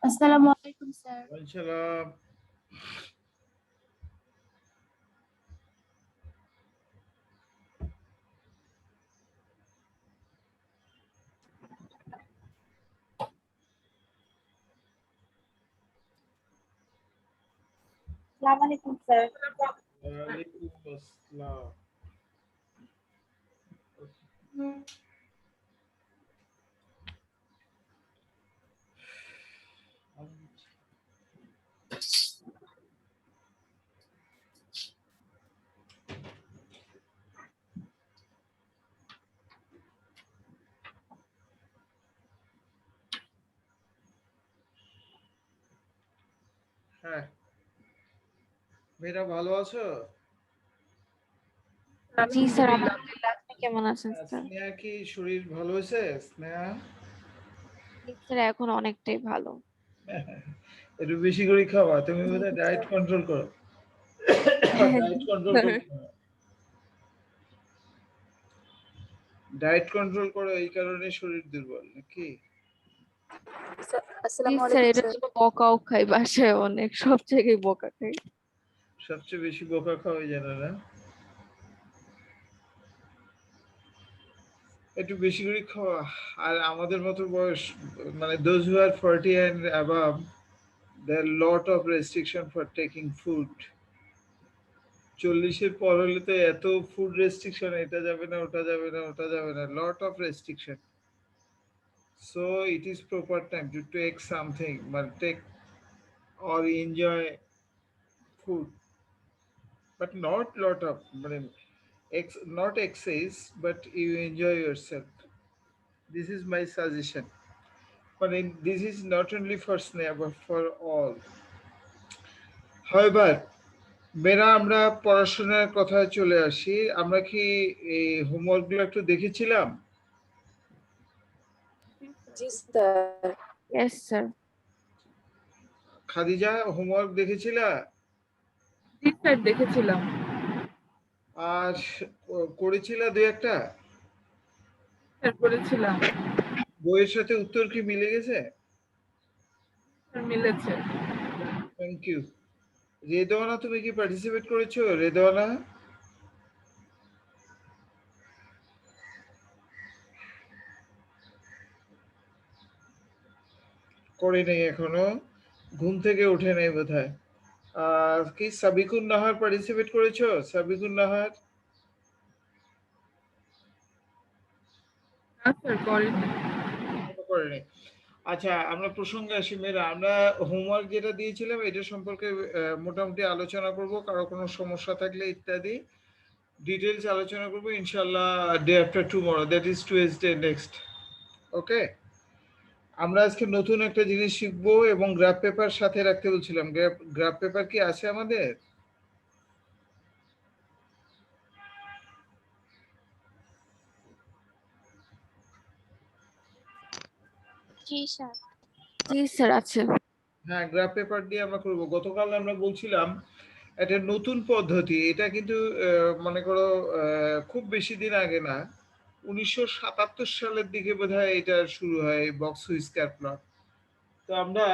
আসসালামু আলাইকুম স্যার। ওয়ালাইকুম। আসসালামু আলাইকুম স্যার। ওয়ালাইকুম আসসালাম। হ্যাঁ, মেয়েরা ভালো আছো? জি স্যার, আলহামদুলিল্লাহ। আপনি কেমন আছেন স্যার? স্নেহা কি শরীর ভালো হয়েছে? স্নেহা জি স্যার, এখন অনেকটাই ভালো। একটু বেশি করে খাওয়া। তুমি বোধহয় ডায়েট কন্ট্রোল করো। ডায়েট কন্ট্রোল স্যার, করো। ডায়েট কন্ট্রোল করো, এই কারণে শরীর দুর্বল নাকি? জি আসসালামু স্যার, আলাইকুম এটার স্যার। জন্য বকাও খাই, বাসায় অনেক, সব জায়গায় বকা খাই। সবচেয়ে বেশি বোকা খাওয়াই জানে না। একটু বেশি করে খাওয়া। আর আমাদের মতো বয়স, মানে those who are 40 and above, there are lot of restriction for taking food. 40-এর পর হলে তো এত ফুড রেস্ট্রিকশন, এটা যাবে না, ওটা যাবে না, ওটা যাবে না, lot of restriction. So it is proper time to take something, মানে take or enjoy food, but not lot of, মানে not excess, but you enjoy yourself. This is my suggestion. মানে this is not only for Sneha but for all. However, মেয়েরা আমরা পড়াশোনার কথায় চলে আসি। আমরা কি এই হোমওয়ার্ক গুলো একটু দেখেছিলাম? জি sir. Yes sir. Khadija, homework দেখেছিলা? জি স্যার, দেখেছিলাম। আর করেছিলা দুই একটা? স্যার, করেছিলাম। বইয়ের সাথে উত্তর কি মিলে গেছে? স্যার, মিলেছে। Thank you. রেদওয়ানা, তুমি কি পার্টিসিপেট করেছো? রেদওয়ানা করে নেই এখনো, ঘুম থেকে উঠে নেই বোধহয়। কি সাবিকুন নাহার পার্টিসিপেট করেছো? সাবিকুন নাহার না স্যার, করেনি। করেনি। আচ্ছা, আমরা প্রসঙ্গে আসি। মেয়েরা, আমরা হোমওয়ার্ক যেটা দিয়েছিলাম এটা সম্পর্কে মোটামুটি আলোচনা করব, কারো কোনো সমস্যা থাকলে ইত্যাদি ডিটেলস আলোচনা করব ইনশাল্লাহ day after tomorrow, that is Tuesday next. Okay, আমরা আজকে নতুন একটা জিনিস শিখবো এবং গ্রাফ পেপার সাথে রাখতে বলছিলাম। গ্রাফ পেপার কি আছে আমাদের? জি স্যার। জি স্যার, আছে। হ্যাঁ, গ্রাফ পেপার দিয়ে আমরা করব। গতকাল আমরা বলছিলাম একটা নতুন পদ্ধতি, এটা কিন্তু মনে করো খুব বেশি দিন আগে না, 1977 সালের দিকে বোধহয় এটা শুরু হয়, বক্স হুইস্কার প্লট। তো আমরা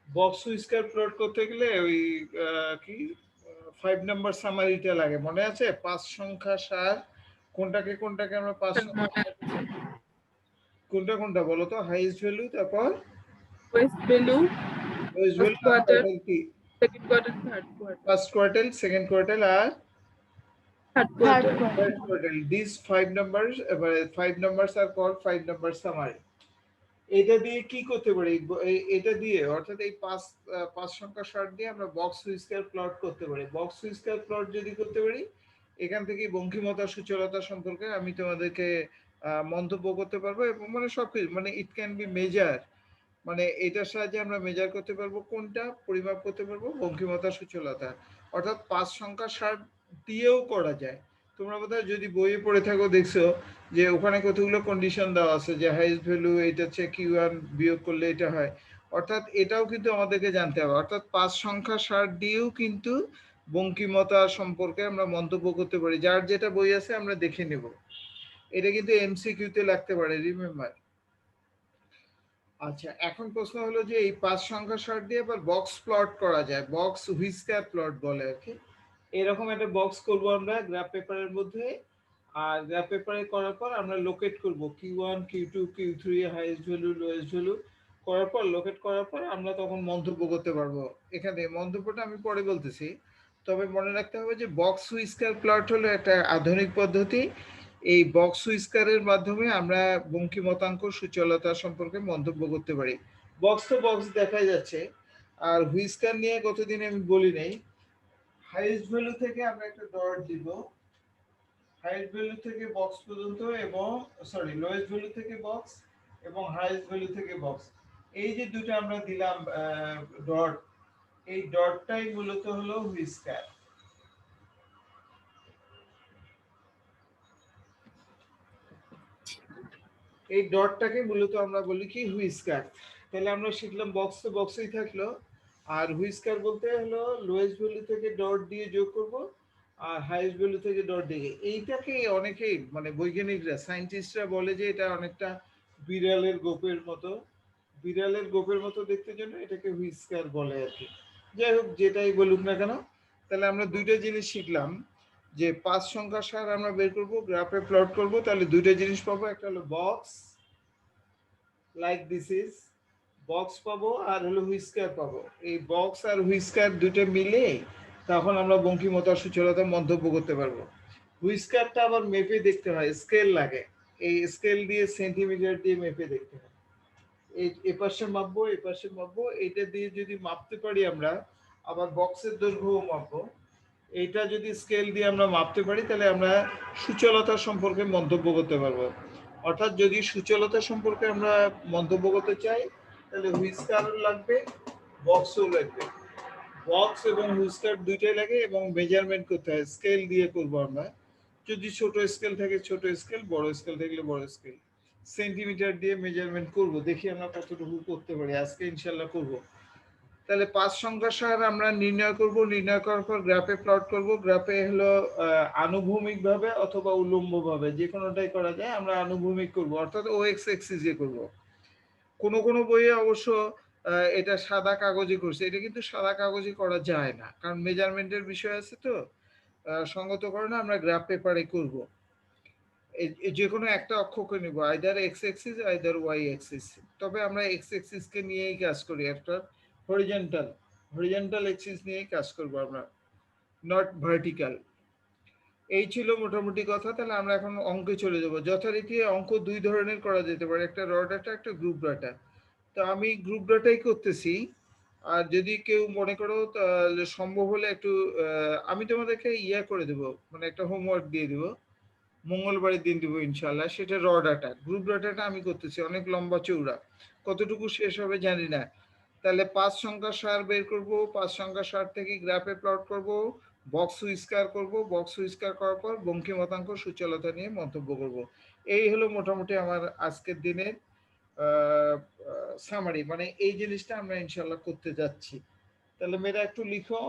বক্স হুইস্কার প্লট করতে গেলে ওই কি 5 নাম্বার সামারিটা লাগে, মনে আছে? 5 সংখ্যা সার, কোনটাকে কোনটাকে আমরা 5 স্যার, সংখ্যা, মনে আছে। কোনটা কোনটা বলো তো? হাইয়েস্ট ভ্যালু, তারপর west value, lowest first value, আর কোয়ার্টার, তারপর কি second quarter, third quarter. First quartile, second quartile, আর third third quarter. Quarter. third quartile. These 5 numbers, 5 numbers are called 5 number summary. এটা দিয়ে কি করতে পারি? এটা দিয়ে, অর্থাৎ এই পাঁচ সংখ্যা শর্ট দিয়ে আমরা বক্স হুইস্কার প্লট করতে পারি। বক্স হুইস্কার প্লট যদি করতে পারি, এখান থেকে বঙ্কিমতা সূচলতা সম্পর্কে আমি তোমাদেরকে মন্তব্য করতে পারবো, এবং মানে সবকিছু, মানে ইট ক্যান বি মেজার, মানে এটার সাহায্যে আমরা মেজার করতে পারবো, কোনটা পরিমাপ করতে পারবো, বঙ্কিমতা সূচলতা। অর্থাৎ 5 সংখ্যা সার দিয়েও করা যায়। তোমরা বোধহয় যদি বইয়ে পড়ে থাকো দেখছো যে ওখানে কতগুলো কন্ডিশন দেওয়া আছে, যে হাইয়েস্ট ভ্যালু এটা হচ্ছে Q1 বিয়োগ করলে এটা হয়। অর্থাৎ এটাও কিন্তু আমাদেরকে জানতে হবে। অর্থাৎ 5 সংখ্যা সার দিয়েও কিন্তু বঙ্কিমতা সম্পর্কে আমরা মন্তব্য করতে পারি। যার যেটা বই আছে আমরা দেখে নেব। এটা কিন্তু MCQ তে লাগতে পারে, রিমেম্বার। আচ্ছা, এখন প্রশ্ন হলো যে এই 5 সংখ্যা শর্ট দিয়ে আবার বক্স প্লট করা যায়, বক্স হুইস্কার প্লট বলে আর কি। এরকম একটা বক্স করব আমরা গ্রাফ পেপারের মধ্যে, আর গ্রাফ পেপারে করার পর আমরা লোকেট করব Q1 Q2 Q3 highest value lowest value করার পর, লোকেট করার পর আমরা তখন মন্তব্য করতে পারবো। এখানে মন্তব্যটা আমি পরে বলতেছি, তবে মনে রাখতে হবে যে বক্স হুইস্কার প্লট হলো একটা আধুনিক পদ্ধতি। এই বক্স হুইস্কারের মাধ্যমে আমরা বঙ্কিমতাঙ্ক সূচলতা সম্পর্কে মন্তব্য করতে পারি। বক্স তো বক্স দেখাই যাচ্ছে, আর হুইস্কার নিয়ে কতদিন আমি বলি নাই। হাইয়েস্ট ভ্যালু থেকে আমরা একটা ডট দিব, হাইয়েস্ট ভ্যালু থেকে বক্স পর্যন্ত, এবং সরি লোয়েস্ট ভ্যালু থেকে বক্স এবং হাইয়েস্ট ভ্যালু থেকে বক্স, এই যে দুটো আমরা দিলাম ডট, এই ডটটাই মূলত হলো হুইস্কার। এই ডটটাকে মূলত আমরা বলি কি হুইস্কার। তাহলে আমরা শিখলাম বক্স তো বক্সেই থাকলো, আর হুইস্কার বলতে হলো লোয়েস্ট ভ্যালু থেকে ডট দিয়ে যোগ করব আর হাইয়েস্ট ভ্যালু থেকে ডট দিয়ে। এইটাকে অনেকেই মানে বৈজ্ঞানিকরা সায়েন্টিস্টরা বলে যে এটা অনেকটা বিড়ালের গোপের মতো, বিড়ালের গোপের মতো দেখতে জন্য এটাকে হুইস্কার বলে আর কি। যাই হোক, যেটাই বলুক না কেন, তাহলে আমরা দুইটা জিনিস শিখলাম যে 5 সংখ্যা সার আমরা বের করব, গ্রাফে প্লট করব, তাহলে দুইটা জিনিস পাবো, একটা হলো box like this is box পাবো, আর হলো হুইস্কার পাবো। এই বক্স আর হুইস্কার দুটো মিলে তখন আমরা বঙ্কিমতা সূচলতা মন্তব্য করতে পারবো। হুইস্কারটা আবার মেপে দেখতে হয়, স্কেল লাগে, এই স্কেল দিয়ে সেন্টিমিটার দিয়ে মেপে দেখতে হয়। এই এপাশে মাপবো এপাশে মাপবো, এটা দিয়ে যদি মাপতে পারি আমরা, আবার বক্সের দৈর্ঘ্যও মাপবো। এইটা যদি স্কেল দিয়ে আমরা মাপতে পারি তাহলে আমরা সূচলতা সম্পর্কে মন্তব্য করতে পারবো। অর্থাৎ যদি সূচলতা সম্পর্কে আমরা মন্তব্য করতে চাই তাহলে হুইস্কার লাগবে, বক্সও লাগবে। বক্স এবং হুইস্কার দুইটাই লাগে, এবং মেজারমেন্ট করতে হয়, স্কেল দিয়ে করবো আমরা। যদি ছোট স্কেল থাকে ছোট স্কেল, বড় স্কেল থাকলে বড় স্কেল, সেন্টিমিটার দিয়ে মেজারমেন্ট করব। দেখি আমরা কতটুকু করতে পারি, আজকে ইনশাল্লাহ করব। তাহলে 5 সংখ্যা সার আমরা নির্ণয় করব, নির্ণয় করার পর গ্রাফে প্লট করব। গ্রাফে হলো আনুভূমিক ভাবে অথবা উল্লম্ব ভাবে, যে কোনোটাই করা যায়। আমরা আনুভূমিক করব, অর্থাৎ ও এক্স এক্সিসে করব। কোনো কোনো বইয়ে অবশ্য এটা সাদা কাগজে করছে, এটা কিন্তু সাদা কাগজে করা যায় না, কারণ মেজারমেন্টের বিষয় আছে তো, সঙ্গত কারণে আমরা গ্রাফ পেপারে করব। যে কোনো একটা অক্ষকে নিব, either X axis either Y axis. তবে আমরা এক্স এক্সিস কে নিয়েই কাজ করি, একটা হরিজন্টাল হরিজন্টাল এক্সিস নিয়েই কাজ করব আমরা, নট ভার্টিক্যাল। এই ছিল মোটামুটি কথা। তাহলে আমরা এখন অঙ্কে চলে যাব। যথারীতি অঙ্ক দুই ধরনের করা যেতে পারে, একটা র ডাটা একটা গ্রুপ ডাটা। তো আমি গ্রুপ ডাটাই করতেছি, আর যদি কেউ মনে করো তাহলে সম্ভব হলে একটু আমি তোমাদেরকে ইয়া করে দেবো, মানে একটা হোমওয়ার্ক দিয়ে দেবো, মঙ্গলবারের দিন দিব ইনশাল্লাহ। সেটা র ডাটা, গ্রুপ ডাটাটা আমি করতেছি, অনেক লম্বা চৌড়া, কতটুকু শেষ হবে জানি না। তাহলে 5 সংখ্যা সার বের করব, 5 সংখ্যা সার থেকে গ্রাফে প্লট করব, বক্স হুইস্কার করব, বক্স হুইস্কার করার পর বঙ্কিমতাঙ্ক সূচলতা নিয়ে মন্তব্য করব। এই হলো মোটামুটি আমার আজকের দিনের সামারি, মানে এই জিনিসটা আমরা ইনশাল্লাহ করতে যাচ্ছি। তাহলে মেয়েরা একটু লিখো,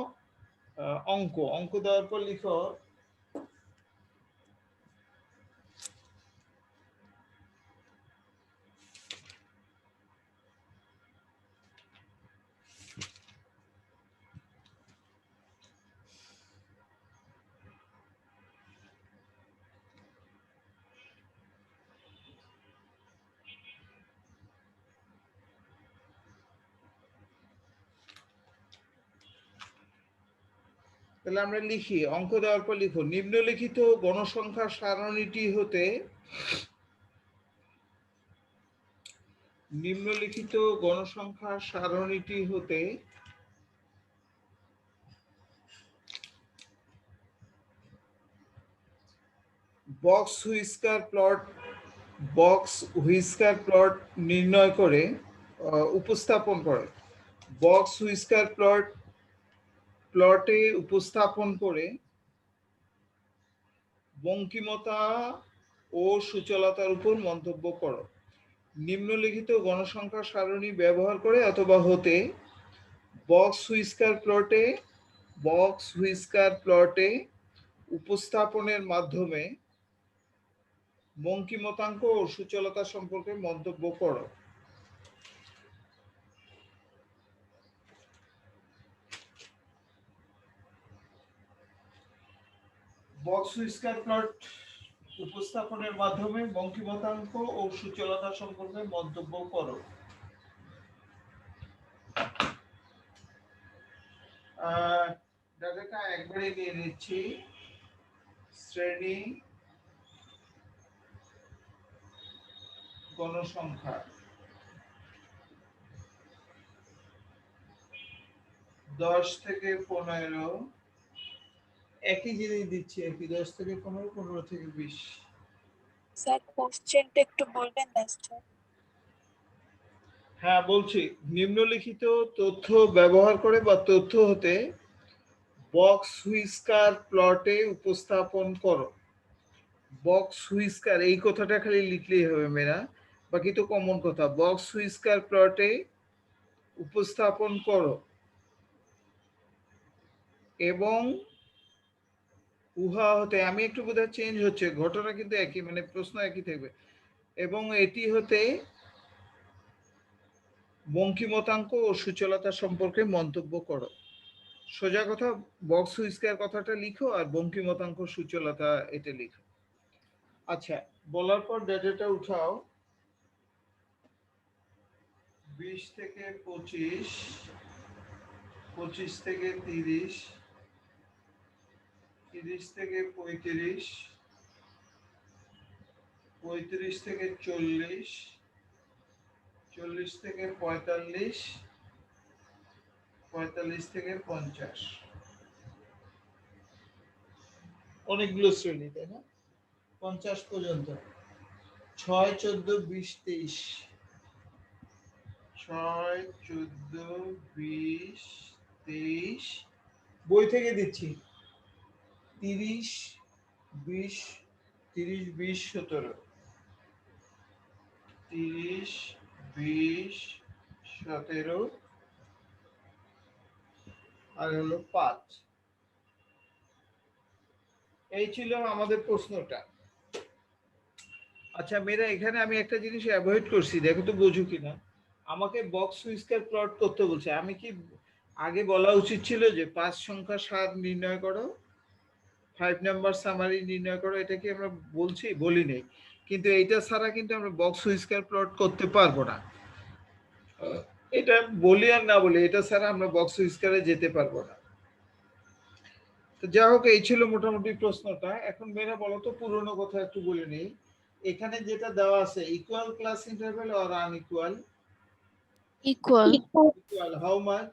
অঙ্ক অঙ্ক দেওয়ার পর লিখো তাহলে আমরা লিখি, অঙ্ক দেওয়ার পর লিখো, নিম্নলিখিত গণসংখ্যা সারণীটি হতে, নিম্নলিখিত গণসংখ্যা সারণীটি হতে box whisker plot, box whisker plot নির্ণয় করে উপস্থাপন করে, বক্স হুইস্কার প্লট প্লটে উপস্থাপন করে বঙ্কিমতা ও সূচলতার উপর মন্তব্য করো। নিম্নলিখিত গণসংখ্যা সারণী ব্যবহার করে অথবা হতে বক্স হুইস্কার প্লটে, বক্স হুইস্কার প্লটে উপস্থাপনের মাধ্যমে বঙ্কিমতাঙ্ক ও সূচলতা সম্পর্কে মন্তব্য করো। বক্স হুইস্কার প্লট উপস্থাপনের মাধ্যমে বঙ্কিমতাঙ্ক ও সূচলতা সম্পর্কে মন্তব্য করো। ডাটাটা একবারে নিয়ে নিচ্ছি। শ্রেণী গণসংখ্যা 10 থেকে 15 একই জিনিস দিচ্ছি আর কি, 10 থেকে 15, 15 থেকে 20। স্যার কোশ্চেনটা একটু বলবেন না স্যার? হ্যাঁ বলছি, নিম্নলিখিত তথ্য ব্যবহার করে বা তথ্য হতে বক্স হুইস্কার প্লটে উপস্থাপন করো। বক্স হুইস্কার এই কথাটা খালি লিখলেই হবে মেয়েরা, বাকি তো কমন কথা। বক্স হুইস্কার প্লটে উপস্থাপন করো এবং উহা হতে, আমি একটু বোধহয় চেঞ্জ হচ্ছে, ঘটনা কিন্তু একই, মানে প্রশ্ন একই থাকবে। এবং এটি হতে বঙ্কিমতাঙ্ক ও সূচলতা সম্পর্কে মন্তব্য করো। সোজা কথা, বক্স হুইস্কার কথাটা লিখো আর বঙ্কিমতাঙ্ক সূচলতা এটা লিখো। আচ্ছা, বলার পর ডেটাটা উঠাও। 20 থেকে 25, 25 থেকে 30, 30 থেকে 35, 35 থেকে 40, 40 থেকে 45, 45 থেকে 50। অনেকগুলো শ্রেণী, তাই না? 50 পর্যন্ত। 6, 14, 20, 23, 6, 14, 20, 23 বই থেকে দিচ্ছি। 30, 20, 30, 20, 17, 30, 20, 17 আর হলো 5। এই ছিল আমাদের প্রশ্নটা। আচ্ছা মেয়েরা, এখানে আমি একটা জিনিস অ্যাভয়েড করছি, দেখো তো বোঝো কিনা। আমাকে বক্স হুইস্কার প্লট করতে বলছে, আমি কি আগে বলা উচিত ছিল যে 5 সংখ্যা 7 নির্ণয় করো, 5 নাম্বার সামারি নির্ণয় করো? এটা কি আমরা বলছি? বলি নেই। কিন্তু এইটা ছাড়া কিন্তু আমরা বক্স হুইস্কার প্লট করতে পারবো না। এটা বলি আর না বলি, এটা ছাড়া আমরা বক্স হুইস্কারে যেতে পারবো না। তো যাই হোক, এই ছিল মোটামুটি প্রশ্নটা। এখন মেয়েরা বলো তো, পুরনো কথা একটু বলে নেই। এখানে যেটা দেওয়া আছে, equal class interval or unequal? Equal. Equal how much?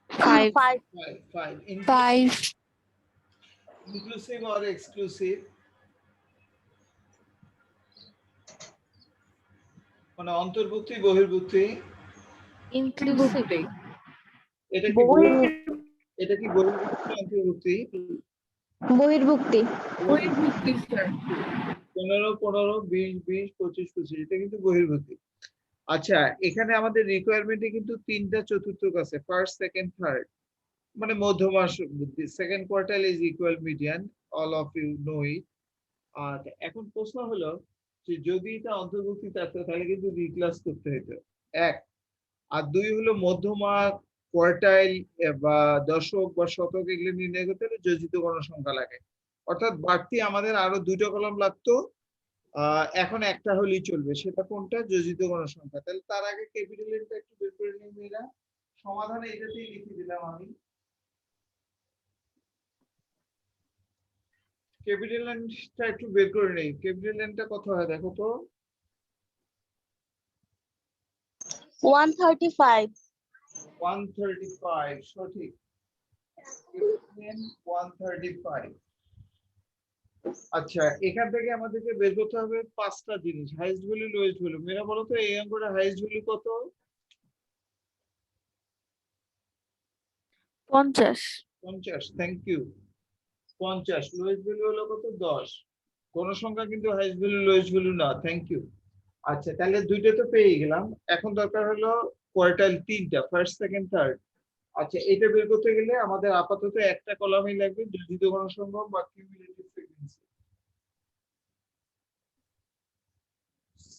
5 5 5. 5 Inclusive or exclusive? মানে অন্তর্ভুক্তি বহির্ভুক্তি? ইনক্লুসিভ। এটা কি এটা কি বহির্ভুক্তি অন্তর্ভুক্তি? বহির্ভুক্তি। বহির্ভুক্তি স্যার। 15, 15, 20, 20, 25, 25, এটা কিন্তু বহির্ভুক্তি। আচ্ছা, এখানে আমাদের রিকোয়ারমেন্টে কিন্তু 3টা চতুর্থক আছে, ফার্স্ট, সেকেন্ড, থার্ড, মানে মধ্যমাস বুদ্ধি। Second quartile is equal median, all of you know it. আর এখন প্রশ্ন হলো যে যদি এটা অন্তর্ভুক্তি থাকতো তাহলে কিন্তু রিক্লাস করতে হতো, এক। আর দুই হলো মধ্যমা, কোয়ার্টাইল বা দশক বা শতক, এগুলো নির্ণয় করতে হলে যোজিত গণসংখ্যা লাগে। অর্থাৎ বাড়তি আমাদের আরো 2টা কলাম লাগতো, এখন একটা হলেই চলবে। সেটা কোনটা? যোজিত গণসংখ্যা। তাহলে তার আগে ক্যাপিটাল এনটা একটু বের করে নিই মেয়েরা। সমাধানে এটাতেই লিখে দিলাম আমি। ক্যাপিটাল এনটা একটু বের করে নেই। ক্যাপিটাল এনটা কত হয় দেখো তো? 135 135, সঠিক। 135। আচ্ছা, এখান থেকে আমাদেরকে বের করতে হবে 5টা জিনিস, হাইয়েস্ট ভ্যালু, লোয়েস্ট ভ্যালু। মেয়েরা বলো তো, এই অঙ্কটা হাইয়েস্ট ভ্যালু কত? 50 50, থ্যাংক ইউ। 50, লোয়েস্ট ভ্যালু হলো কত? 10। গণসংখ্যা কিন্তু হাইয়েস্ট ভ্যালু লোয়েস্ট ভ্যালু না, থ্যাংক ইউ। আচ্ছা, তাহলে 2টা তো পেয়ে গেলাম। এখন দরকার হলো কোয়ার্টাইল 3টা, ফার্স্ট, সেকেন্ড, থার্ড। আচ্ছা, এটা বের করতে গেলে আমাদের আপাতত একটা কলামই লাগবে, যোজিত গণসংখ্যা বা কিউমুলেটিভ ফ্রিকোয়েন্সি।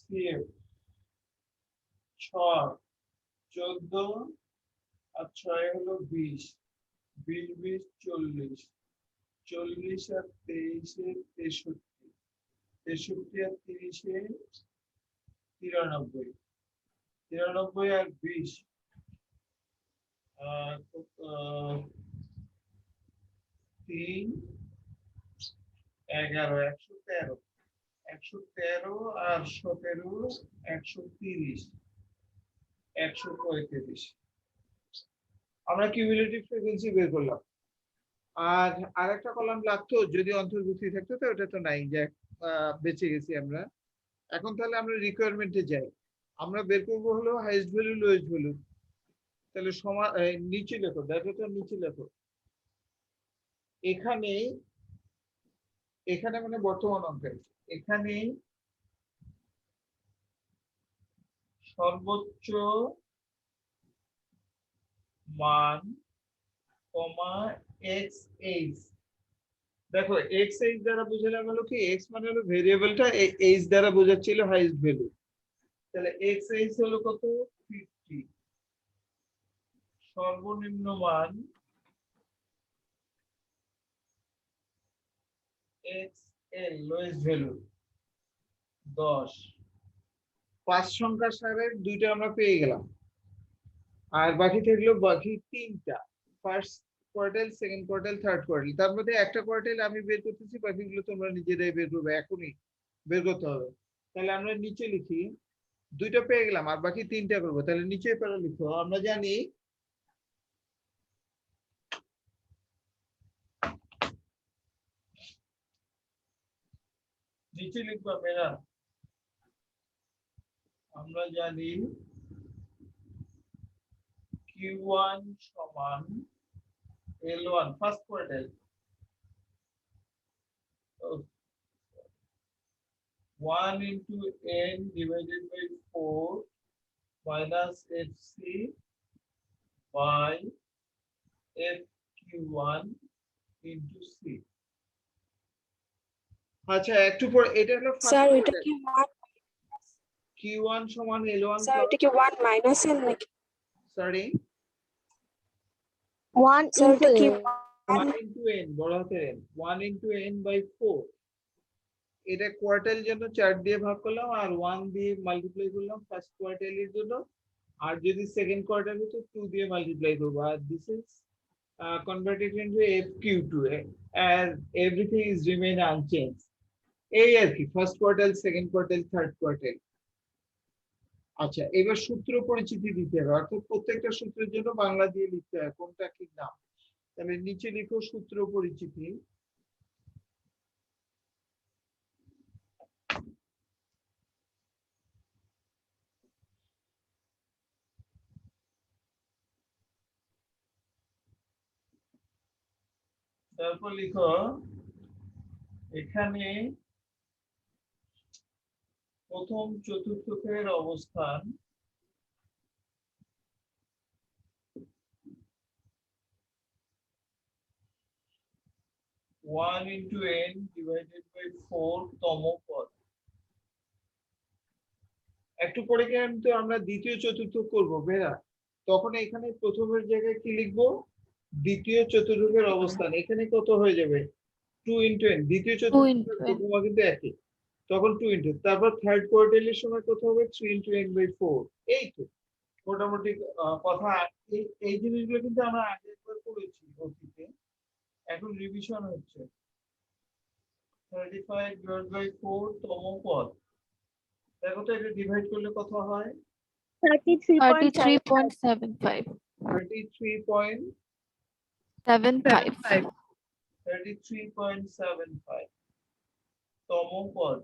CF 6, 14 আর 6 হলো 20, 20, 20, 40, 40 আর 23 63, 63 আর 30 93, 93 আর 20 3 11 113, 113 আর 17 130, 135। আমরা কিউমুলেটিভ ফ্রিকোয়েন্সি বের করলাম। আর আরেকটা কলাম লাগতো, যদি অন্তর্ভুক্তি থাকতো, তো ওটা তো নাই, যে বেঁচে গেছি আমরা। এখন তাহলে আমরা রিকোয়ারমেন্টে যাই। আমরা বের করবো হলো হাইয়েস্ট ভ্যালু লোয়েস্ট ভ্যালু। তাহলে নিচে লেখো, ডাটাটা নিচে লেখো। এখানে মানে বর্তমান অঙ্কে এখানে সর্বোচ্চ মান কমা এক্স এইচ। দেখো এক্স এইচ দ্বারা বোঝালাম হলো কি, এক্স মানে হলো ভেরিয়েবলটা, এইচ দ্বারা বোঝাচ্ছিল হাইয়েস্ট ভ্যালু। তাহলে এক্স এইচ হলো কত? 50। সর্বনিম্ন মান এক্স এল লোয়েস্ট ভ্যালু 10। 5 সংখ্যার সারের দুইটা আমরা পেয়ে গেলাম, আর বাকি থাকলো বাকি তিনটা, first quartile, second quartile, third quartile. তার মধ্যে একটা কোয়ার্টাইল আমি বের করতেছি, বাকিগুলো তোমরা নিজেরাই বের করবে, এখনই বের করতে হবে। তাহলে আমরা নিচে লিখি, দুইটা পেয়ে গেলাম আর বাকি তিনটা করবো। তাহলে নিচে পরে লিখো, আমরা জানি নিচে লিখবা মেরা, আমরা জানি Q1 সমান L1 first quartile, 1 into n divided by 4 minus fc by fq1 into c। আচ্ছা একটু পর, এটা হলো স্যার এটা কি 1, Q1 সমান L1 স্যার এটা কি 1 মাইনাস n নাকি? সরি 1 স্যার এটা কি 1 into n, বড় হাতের n, 1 into n by 4। এটা কোয়ার্টাইল জন্য 4 দিয়ে ভাগ করলাম আর 1 দিয়ে মাল্টিপ্লাই করলাম ফার্স্ট কোয়ার্টাইলের জন্য, আর যদি সেকেন্ড কোয়ার্টাইল হতো 2 দিয়ে মাল্টিপ্লাই করব। আর this is converted into fq2 as everything is remain unchanged। এই আর কি first quartile, second quartile, third quartile. আচ্ছা এবার সূত্র পরিচিতি দিতে হবে, অর্থাৎ প্রত্যেকটা সূত্রের জন্য বাংলা দিয়ে লিখতে হয় কোনটা কি নাম। তাহলে নিচে লিখো সূত্র পরিচিতি। তারপর লিখো এখানে প্রথম চতুর্থকের অবস্থান one into n divided by 4 তম পদ। একটু পরে কিন্তু আমরা দ্বিতীয় চতুর্থ করব বেরা, তখন এখানে প্রথমের জায়গায় কি লিখবো, দ্বিতীয় চতুর্থকের অবস্থান। এখানে কত হয়ে যাবে 2 ইন্টু n, দ্বিতীয় চতুর্থকের প্রথমা কিন্তু একই, তখন 2 ইন্টু, তারপর থার্ড কোয়ার্টাইলের সময় কত হবে 3 ইন্টু n বাই 4। এই তো মোটামুটি কথা। এই জিনিসগুলো কিন্তু আমরা আগে একবার করেছি অতীতে, এখন রিভিশন হচ্ছে। 35 ডিভাইড বাই 4 তম পদ, দেখো তো এটা ডিভাইড করলে কত হয় 33.75 33.75 তম পদ।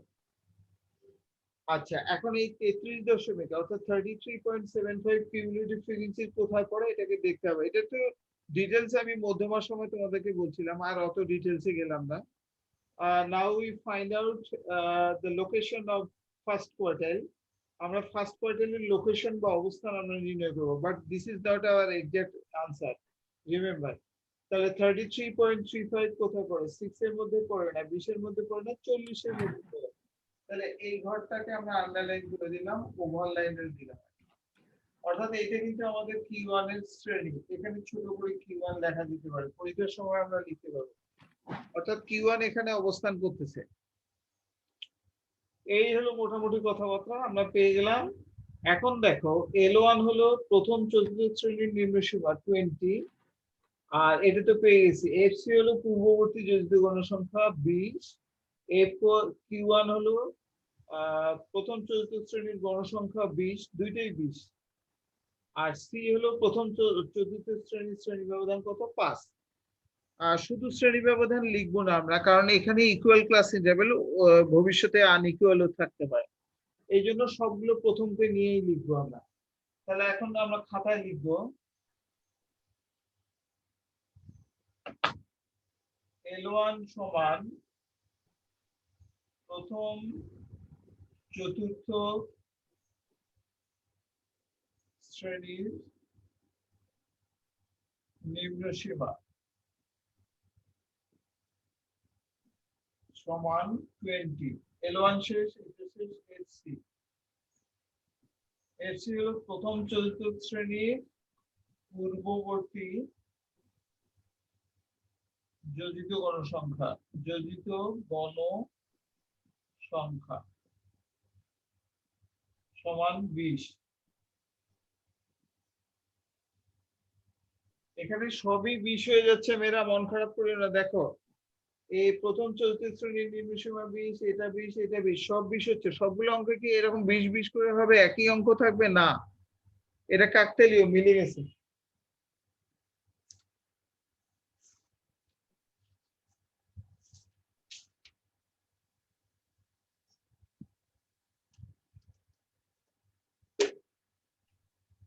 আচ্ছা এখন এই 33 দশমিক অর্থাৎ 33.75 কিউমুলেটিভ ফ্রিকোয়েন্সি কোথায় পড়ে এটাকে দেখতে হবে। এটা তো ডিটেইলস আমি মধ্যমার সময় তোমাদেরকে বলছিলাম, আর অত ডিটেইলসে গেলাম না। Now we find out the location of first quartile. আমরা ফার্স্ট কোয়ার্টাইলের লোকেশন বা অবস্থান আমরা নির্ণয় করব, but this is not our exact answer, remember. তাহলে 33.35 কোথায় পড়ে, 6 এর মধ্যে পড়ে না, 20 এর মধ্যে পড়ে না, 40 এর মধ্যে পড়ে। তাহলে এই ঘরটাকে আমরা আন্ডারলাইন করে দিলাম, ওভারলাইনের দিলাম। অর্থাৎ এটা কিন্তু আমাদের Q1 এর শ্রেণী, এখানে ছোট করে Q1 লেখা দিতে পারে, পরীক্ষার সময় আমরা লিখতে পারবো। অর্থাৎ Q1 এখানে অবস্থান করতেছে। এই হলো মোটামুটি কথাবার্তা আমরা পেয়ে গেলাম। এখন দেখো L1 হলো প্রথম চতুর্থ শ্রেণীর নিম্নসীমা 20, আর এটা তো পেয়ে গেছি। FC হলো পূর্ববর্তী যোজিত গণসংখ্যা 20, Q1 হলো প্রথম চতুর্থ শ্রেণীর গণসংখ্যা 20, দুইটাই 20, আর C হলো প্রথম চতুর্থ শ্রেণীর শ্রেণী ব্যবধান কত 5। শুধু শ্রেণী ব্যবধান লিখবো না আমরা, কারণ এখানে ইকুয়াল ক্লাস ইন্টারভ্যাল ভবিষ্যতে আনইকুয়ালও থাকতে পারে, এই জন্য সবগুলো প্রথমকে নিয়েই লিখবো আমরা। তাহলে এখন আমরা খাতায় লিখবো L1 সমান প্রথম চতুর্থ শ্রেণীর নিম্নসীমা সমান 20, L1 শেষ, এটা শেষ, FC হলো প্রথম চতুর্থ শ্রেণীর পূর্ববর্তী যোজিত গণসংখ্যা সমান 20। এখানে সবই 20 হয়ে যাচ্ছে, মেয়েরা মন খারাপ করিও না। দেখো এই প্রথম চতুর্থ শ্রেণীর নিম্নসীমা 20, এটা 20, এটা 20, সব 20 হচ্ছে। সবগুলো অঙ্ক কি এরকম 20 20 করে হবে, একই অঙ্ক থাকবে না, এটা কাকতালীয় মিলে গেছে।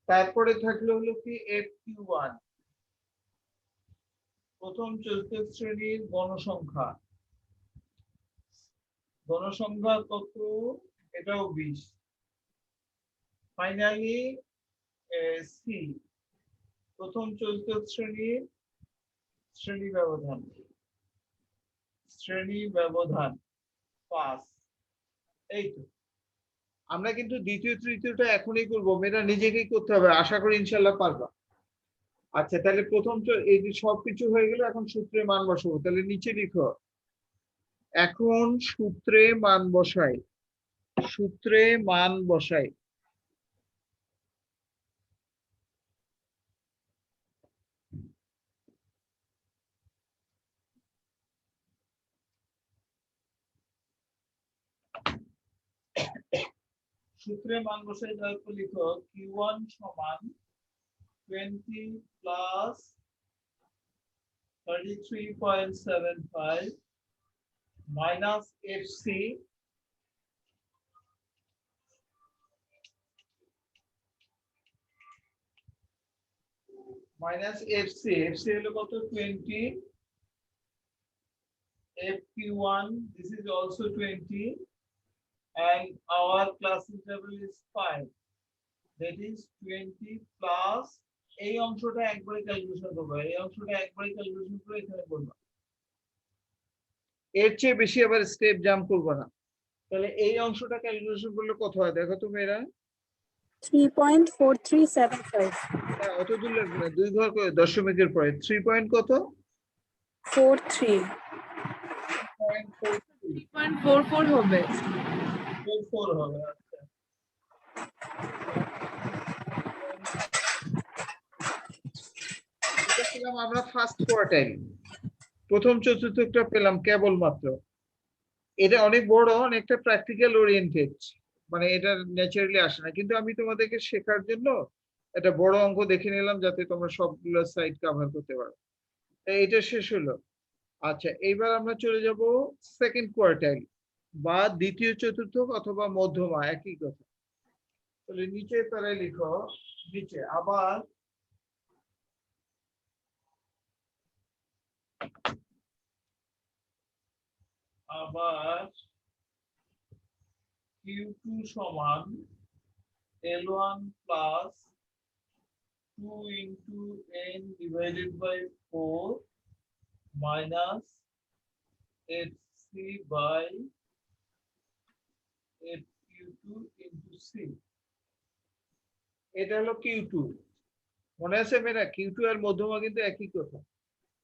তারপরে থাকলো হলো কি FQ1, প্রথম চতুর্থ শ্রেণীর গণসংখ্যা কত, এটাও 20। ফাইনালি C, প্রথম চতুর্থ শ্রেণীর শ্রেণী ব্যবধান 5। এই তো আমরা কিন্তু দ্বিতীয় তৃতীয়টা এখনই করবো, মেয়েরা নিজেকেই করতে হবে, আশা করি ইনশাল্লাহ পারবা। আচ্ছা তাহলে প্রথম এই যে সবকিছু হয়ে গেল, এখন সূত্রে মান বসাবো। তাহলে নিচে লিখো, এখন সূত্রে মান বসাই। সূত্রে মান বসাই, তারপর লিখো Q1 সমান 20 প্লাস 33.75 মাইনাস FC হলো কত 20, FQ1 this is also 20, and our class interval is 5, that is 20 plus এই অংশটা একবারে ক্যালকুলেশন করব, এখানে করব, এর চেয়ে বেশি আবার স্টেপ জাম্প করব না। তাহলে এই অংশটা ক্যালকুলেশন করলে কত হয় দেখো তো মেয়েরা, 3.4375। হ্যাঁ অত দূর লাগবে না, 2 ঘর করে দশমিকের পরে 3 পয়েন্ট কত 43। 3.44 হবে। 44 হবে। আচ্ছা এটা পেলাম আমরা ফার্স্ট কোয়ার্টাইল, প্রথম চতুর্থটা পেলাম কেবলমাত্র। এটা অনেক বড়, অনেকটা প্র্যাকটিক্যাল ওরিয়েন্টেড, মানে এটা ন্যাচারালি আসে না, কিন্তু আমি তোমাদেরকে শেখার জন্য একটা বড় অঙ্ক দেখে নিলাম যাতে তোমরা সবগুলো সাইড কভার করতে পারো। এটা শেষ হলো। আচ্ছা এইবার আমরা চলে যাব সেকেন্ড কোয়ার্টাইল বা দ্বিতীয় চতুর্থ অথবা মধ্যমা, একই কথা। তাহলে নিচে তারাই লিখো, নিচে আবার Q2 সমান L1 plus 2 into n divided by 4 minus FC by FQ2 into C। এটা হলো Q2, মনে আছে মেয়েরা? Q2 আর মধ্যমা কিন্তু একই কথা।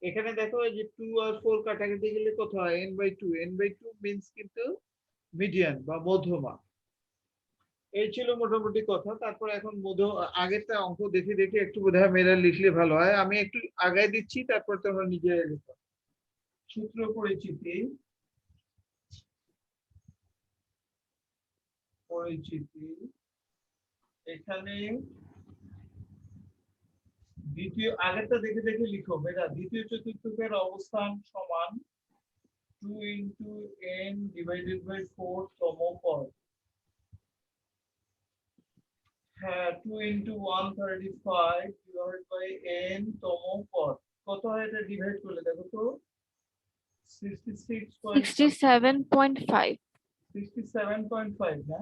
এখানে দেখো এই যে 2 আর 4 কাটাকাটি গেলে কত হয় n/2 n/2 মিন্স কিন্তু মিডিয়ান বা মধ্যমা। এই ছিল মোটামুটি কথা। তারপর এখন আগেরটা অঙ্ক দেখে দেখে একটু বোধহয় মেয়েরা লিখলে ভালো হয়। আমি একটু আগায় দিচ্ছি, তারপর তোমরা নিজে লিখো। সূত্র পরিচিতি পরিচিতি এখানে দ্বিতীয় আগেরটা দেখে দেখে লিখো মেয়েরা। দ্বিতীয় চতুর্থকের অবস্থান সমান 2 into n divided by 4 তম পদ। হ্যাঁ, 2 into 135 divided by n তম পদ। কত হয় এটা ডিভাইড করলে দেখো তো? 67.5 67.5 না?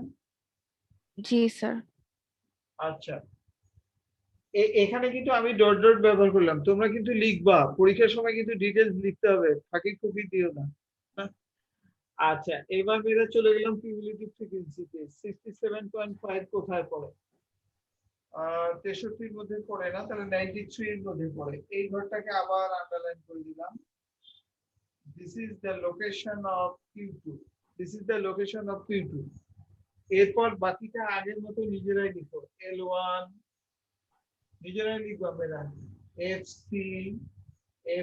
জি স্যার। আচ্ছা, এখানে কিন্তু আমি ডট ডট ব্যবহার করলাম, তোমরা কিন্তু লিখবা পরীক্ষার সময়, কিন্তু ডিটেইলস লিখতে হবে, ফাঁকি ফুকি দিও না। আচ্ছা, এবার মেয়েরা চলে গেলাম কিউমুলেটিভ ফ্রিকোয়েন্সিতে। 67.5 কোথায় পড়ে? 63 এর মধ্যে পড়ে না, তাহলে 93 এর মধ্যে পড়ে। এই ঘরটাকে আবার আন্ডারলাইন করে দিলাম। This is the location of Q2. This is the location of Q2. এরপর বাকিটা আগের মতো নিজেরাই লিখো। L1 নিজেরাই লিখবো আমরা। FC,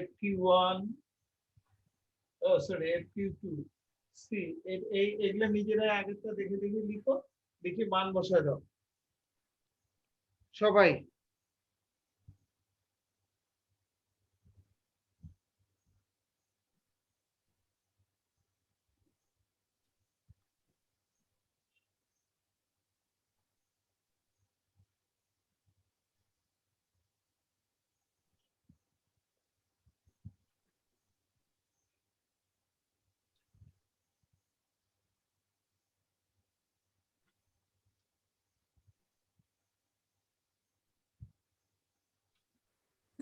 FQ1, FQ2, C, এগুলা নিজেরাই আগেরটা দেখে দেখে লিখো, দেখে মান বসায় দাও সবাই।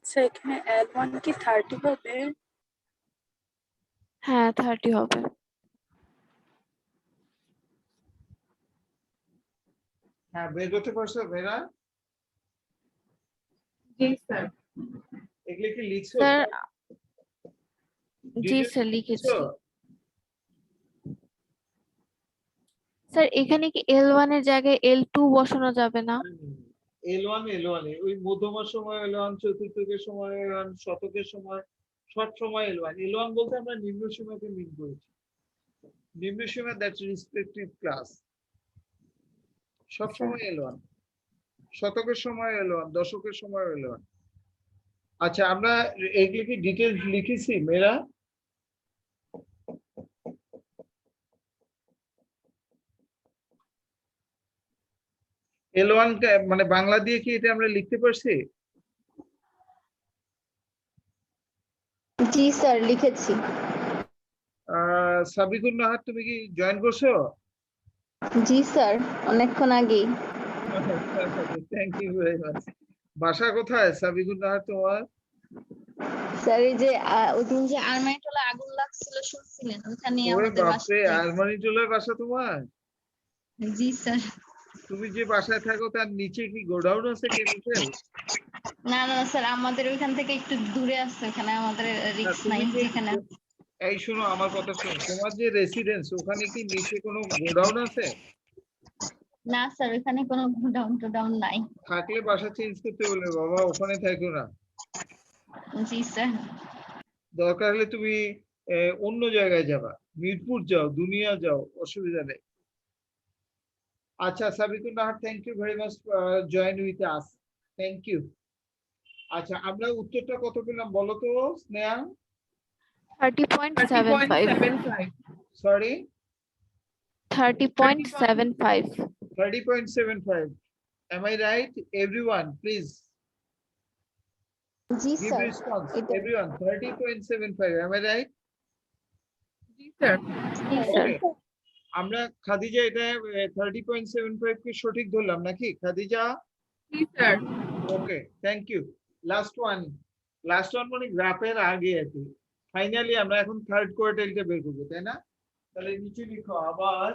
আচ্ছা, এখানে L1 কি 30 হবে? হ্যাঁ 30 হবে। হ্যাঁ, বের করতে পারছো মেয়েরা? জি স্যার। এগুলো কি লিখছো? স্যার জি Details স্যার লিখছো? লিখেছি। স্যার এখানে কি L1 এর জায়গায় L2 বসানো যাবে না? L1 ওই মধ্যমার সময় L1, চতুর্থকের সময় L1, শতকের সময় সব সময় L1। L1 বলতে আমরা নিম্ন সীমাকে মিন করেছি। নিম্ন সীমা দ্যাটস রেসপেক্টিভ ক্লাস। সব সময় L1, শতকের সময় L1, দশকের সময় L1। আচ্ছা, আমরা এগুলো কি ডিটেইলস লিখেছি মেয়েরা? L1 মানে বাংলা দিয়ে কি এটা আমরা লিখতে পারছি? জি স্যার লিখেছি। সাবিকুন নাহার, তুমি কি জয়েন করছো? জি স্যার, অনেকক্ষণ আগেই। Thank you very much. বাসা কোথায় সাবিকুন নাহার তোমার? স্যার এই যে ওই দিন যে আর্মাইটোলা আগুন লাগছিল শুনছিলেন, ওখানে ওরে আমাদের বাপরে, বাসা। আরমানিটোলার বাসা তোমার? জি স্যার। তুমি যে বাসায় থাকো তার নিচে কি গোডাউন আছে, কেমিক্যাল? না না স্যার, আমাদের ওইখান থেকে একটু দূরে আছে, ওখানে আমাদের রিস্ক নাই তুমি যে যেখানে। এই শোনো, আমার কথা শোনো, তোমার যে রেসিডেন্স ওখানে কি নিচে কোনো গোডাউন আছে? না স্যার, ওখানে কোনো গোডাউন টোডাউন নাই। থাকলে বাসা চেঞ্জ করতে বলবে বাবা, ওখানে থাকো না। জি স্যার। দরকার হলে তুমি অন্য জায়গায় যাবা, মিরপুর যাও, দুনিয়া যাও, অসুবিধা নেই। আচ্ছা Sabikun Nahar, thank you very much join with us, thank you. আচ্ছা, আমরা উত্তরটা কত পেলাম বলো তো Sneha? 30.75 30.75 sorry, 30.75 30.75। Am I right? Everyone, please জি give স্যার, response. এটা Everyone, 30.75. Am I right? জি স্যার। জি স্যার। Okay. আমরা খাদিজা এটা 30.75 কে সঠিক ধরলাম নাকি খাদিজা? জি sir. Okay, thank you. Last one মানে গ্রাফের আগে আর কি। ফাইনালি আমরা এখন থার্ড কোয়ার্টাইলটা বের করবো, তাই না? তাহলে নিচে লিখো আবার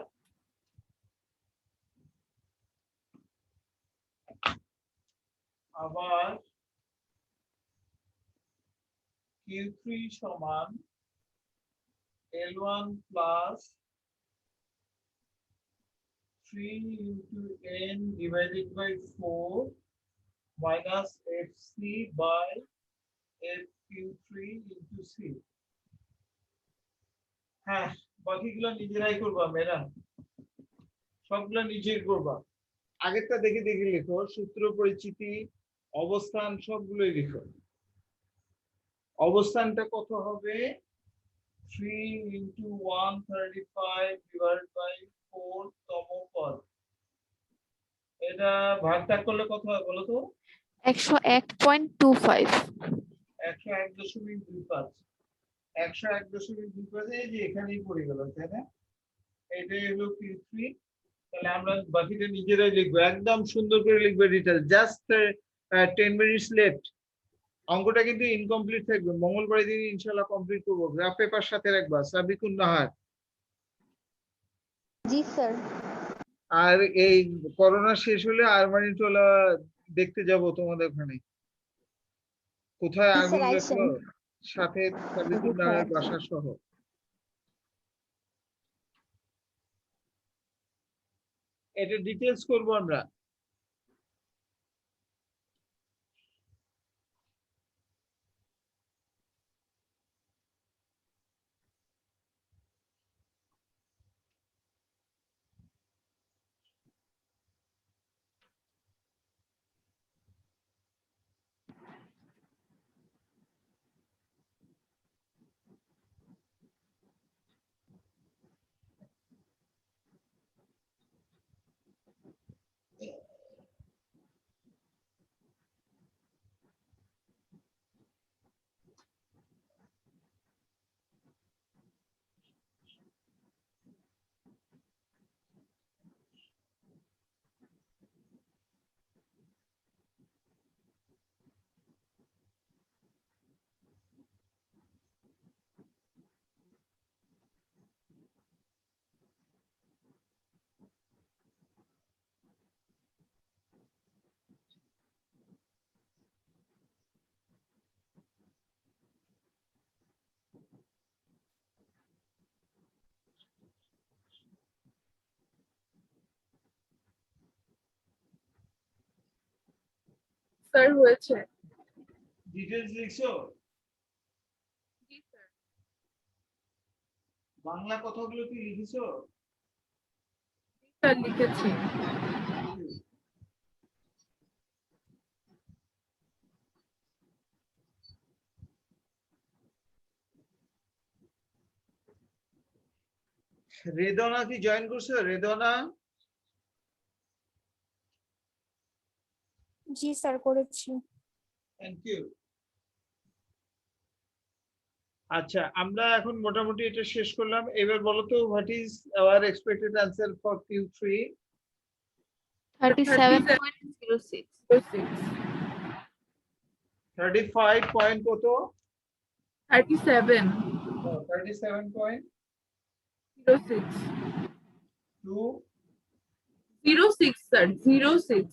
Q3 সমান L1 plus 3 into n divided by 4 minus FC by FQ3 into C. হ্যাঁ, বাকিগুলো নিজেরাই করবা ম্যাডাম, সবগুলো নিজেই করবা। আগেরটা দেখে দেখে লিখো, সূত্র পরিচিতি অবস্থান সবগুলোই লিখো। অবস্থানটা কত হবে? 3 into 135 divided by 4 তম পদ। এটা ভাগটা করলে কত হয় বলো তো? 101.25। 101.25। 101.25 এই যে এখানেই পড়ে গেল, তাই না? এটাই হলো Q3। তাহলে আমরা বাকিটা নিজেরাই লিখবো, একদম সুন্দর করে লিখবে ডিটেইল। Just 10 minutes left. অঙ্কটা কিন্তু ইনকমপ্লিট থাকবে, মঙ্গলবার দিন ইনশাআল্লাহ কমপ্লিট করবো। গ্রাফ পেপার সাথে রাখবা, সাবিকুন নাহার। জি স্যার। আর এই করোনা শেষ হলে আরমানিটোলা দেখতে যাব তোমাদের ওখানে। কোথায় জি আগুন স্যার, লাগলো, আইসেন। সাথে সাবিকুন নাহারের বাসা সহ। এটা ডিটেইলস করবো আমরা। স্যার হয়েছে। ডিটেইলস লিখছো? জি স্যার। বাংলা কথাগুলো কি লিখেছো? স্যার লিখেছি। রেদনা কি জয়েন করছো? রেদনা? জি স্যার, করেছি। Thank you. আচ্ছা, আমরা এখন মোটামুটি এটা শেষ করলাম। এবার বলো তো, what is our expected answer for Q3? 37.06। 35 point কত? 37. 37.2। 06 স্যার, 06।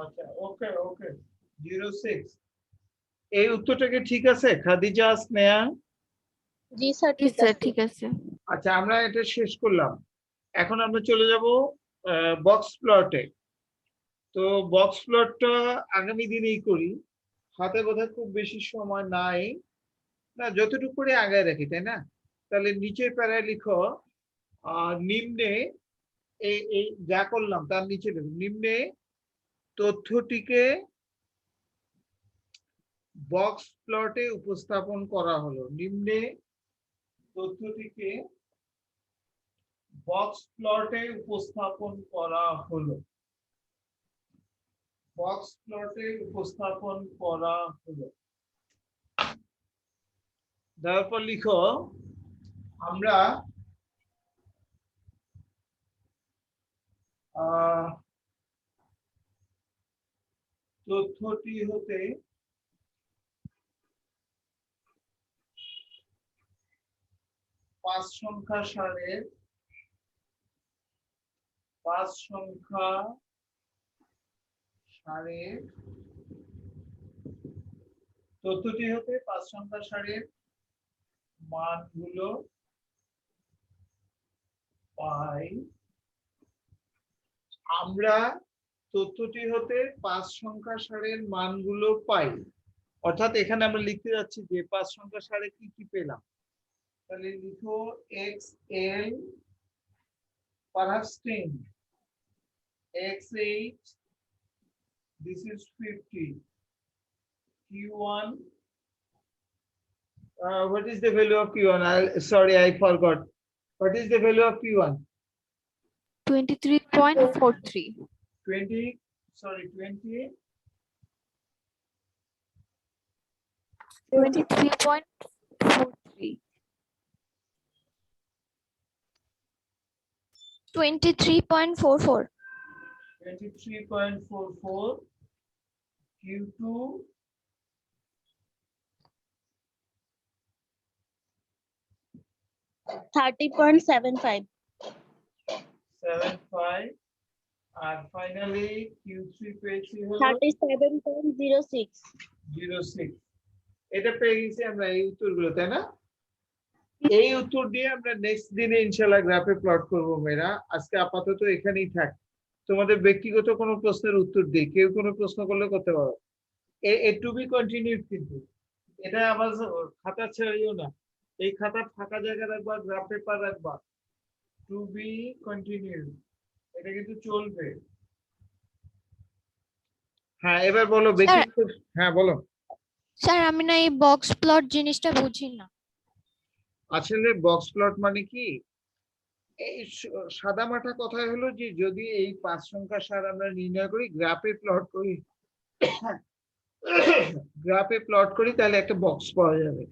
আচ্ছা, ওকে ওকে, 06। এই উত্তরটা কি ঠিক আছে খাদিজা, স্নেহা? জি স্যার, জি ঠিক স্যার, আছে। ঠিক আছে। আচ্ছা, আমরা এটা শেষ করলাম। এখন আমরা চলে যাব বক্স প্লটে। তো বক্স প্লটটা আগামী দিনেই করি, হাতে বোধহয় খুব বেশি সময় নাই, না যতটুকু করে আগায় রাখি, তাই না? তাহলে নিচের প্যারায় লিখো, নিম্নে এই এই যা করলাম তার নিচে লিখো, নিম্নে তথ্যটিকে বক্স প্লটে উপস্থাপন করা হলো। নিম্নে তথ্যটিকে বক্স প্লটে উপস্থাপন করা হলো। বক্স প্লটে উপস্থাপন করা হলো। তারপর লিখো, আমরা তথ্যটি হতে পাঁচ সংখ্যা সারের তথ্যটি হতে 5 সংখ্যা সারির মানগুলো পাই। আমরা তথ্যটি হতে 5 সংখ্যা সারির মানগুলো পাই, অর্থাৎ এখানে আমরা লিখতে যাচ্ছি যে 5 সংখ্যা সারে কি কি পেলাম। তাহলে লিখো xl perhaps 10, x8 this is 50, q1 what is the value of q1? Sorry, I forgot. What is the value of q1? 23.43. 20, sorry, 20, 23.43. 23.44. 23.44, q2 30.75. 75, R finally q3 পেয়েছি হলো 37.06. 06। এটা পেয়ে গেছি আমরা এই উত্তরগুলো, তাই না? এই উত্তর দিয়ে আমরা নেক্সট দিনে ইনশাআল্লাহ গ্রাফে প্লট করব। মেয়েরা আজকে আপাতত এখানেই থাক। তোমাদের ব্যক্তিগত কোনো প্রশ্নের উত্তর দিই, কেউ কোনো প্রশ্ন করলে করতে পারো। এ টু বি কন্টিনিউড, কিন্তু এটা আমার খাতা ছেড়েও না, এই খাতা ফাঁকা জায়গা রাখবা, গ্রাফ পেপার রাখবা। টু বি কন্টিনিউড, এটা কিন্তু চলবে। হ্যাঁ, এবার বলো ব্যক্তিগত। হ্যাঁ বলো। স্যার আমি না এই বক্স প্লট জিনিসটা বুঝি না। আসলে বক্স প্লট মানে কি, এই সাদামাটা কথাই হলো যে যদি এই 5 সংখ্যা সার আমরা নির্ণয় করি, গ্রাফে প্লট করি, গ্রাফে প্লট করি, তাহলে একটা বক্স পাওয়া যাবে।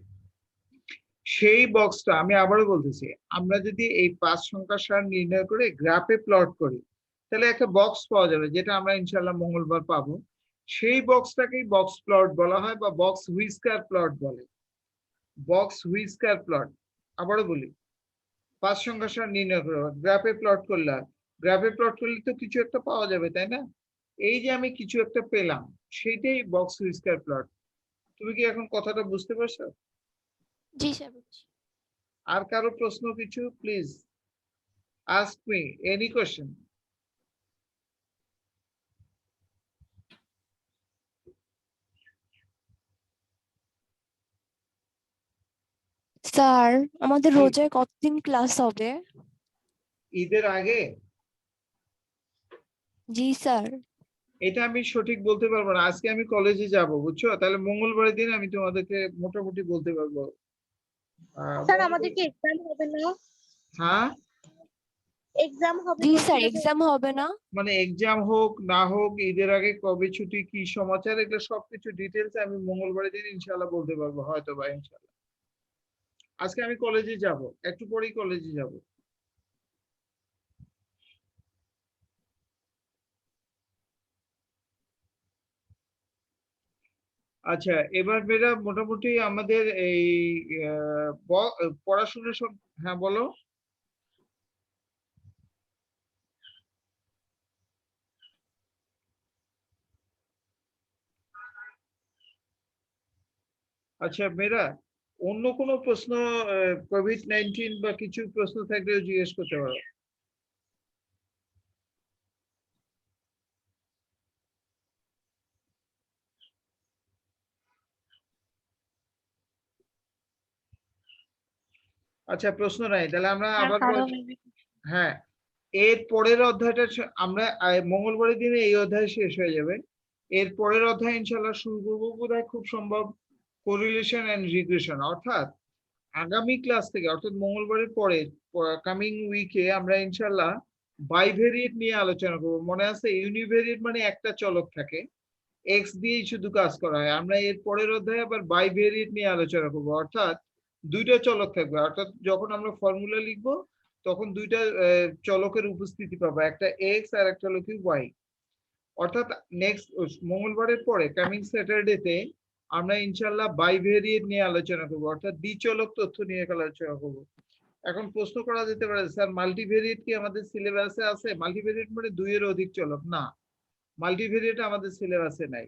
সেই বক্সটা আমি আবারও বলতেছি, আমরা যদি এই 5 সংখ্যা সার নির্ণয় করে গ্রাফে প্লট করি, তাহলে একটা বক্স পাওয়া যাবে, যেটা আমরা ইনশাআল্লাহ মঙ্গলবার পাবো। সেই বক্সটাকেই বক্স প্লট বলা হয় বা বক্স হুইস্কার প্লট বলে। বক্স হুইস্কার প্লট, আবারও বলি, 5 সংখ্যা সার নির্ণয় করে গ্রাফে প্লট করলাম, গ্রাফে প্লট করলে তো কিছু একটা পাওয়া যাবে, তাই না? এই যে আমি কিছু একটা পেলাম, সেটাই বক্স হুইস্কার প্লট। তুমি কি এখন কথাটা বুঝতে পারছো? জি স্যার বুঝছি। আর কারো প্রশ্ন কিছু? Please ask me any question. Sir আমাদের রোজায় কতদিন ক্লাস হবে? ঈদের আগে? জি স্যার। এটা আমি সঠিক বলতে পারবো না, আজকে আমি কলেজে যাব, বুঝছো? তাহলে মঙ্গলবারের দিন আমি তোমাদেরকে মোটামুটি বলতে পারবো। স্যার আমাদের কি এক্সাম হবে না? হ্যাঁ, এক্সাম হবে জি বলছিল স্যার যে। এক্সাম হবে না? মানে এক্সাম হোক না হোক, ঈদের আগে কবে ছুটি, কি সমাচার, এগুলো সবকিছু ডিটেলস আমি মঙ্গলবারের দিন ইনশাআল্লাহ বলতে পারবো, হয়তো বা ইনশাআল্লাহ। আজকে আমি কলেজে যাব, একটু পরেই কলেজে যাব। আচ্ছা, এবার মেয়েরা মোটামুটি আমাদের এই পড়াশোনা সব। হ্যাঁ বলো। আচ্ছা মেয়েরা, অন্য কোনো প্রশ্ন, কোভিড-19 বা কিছু প্রশ্ন থাকলেও জিজ্ঞেস করতে পারো। আচ্ছা প্রশ্ন নাই, তাহলে আমরা আবার হ্যাঁ, এর পরের অধ্যায়টা আমরা মঙ্গলবারের দিনে এই অধ্যায় শেষ হয়ে যাবে। এর পরের অধ্যায় ইনশাআল্লাহ শুরু করবো বোধহয় খুব সম্ভব কোরিলেশন এন্ড রিগ্রেশন, অর্থাৎ আগামী ক্লাস থেকে, অর্থাৎ মঙ্গলবারের পরে কামিং উইকে আমরা ইনশাআল্লাহ বাইভেরিয়েট নিয়ে আলোচনা করব। মনে আছে ইউনিভেরিয়েট মানে একটা চলক থাকে, এক্স দিয়েই শুধু কাজ করা হয়। আমরা এর পরের অধ্যায়ে আবার বাইভেরিয়েট নিয়ে আলোচনা করব, অর্থাৎ দুইটা চলক থাকবে। অর্থাৎ যখন আমরা ফর্মুলা লিখব তখন দুইটা চলকের উপস্থিতি পাবো, একটা এক্স আর একটা হলো কি ওয়াই। অর্থাৎ নেক্সট মঙ্গলবারের পরে কামিং স্যাটারডেতে আমরা ইনশাআল্লাহ বাইভেরিয়েট নিয়ে আলোচনা করব, অর্থাৎ দ্বিচলক তথ্য নিয়ে আলোচনা করব। এখন প্রশ্ন করা যেতে পারে, স্যার মাল্টিভেরিয়েট কি আমাদের সিলেবাসে আছে? মাল্টিভেরিয়েট মানে দুইয়ের অধিক চলক না, মাল্টিভেরিয়েট আমাদের সিলেবাসে নাই।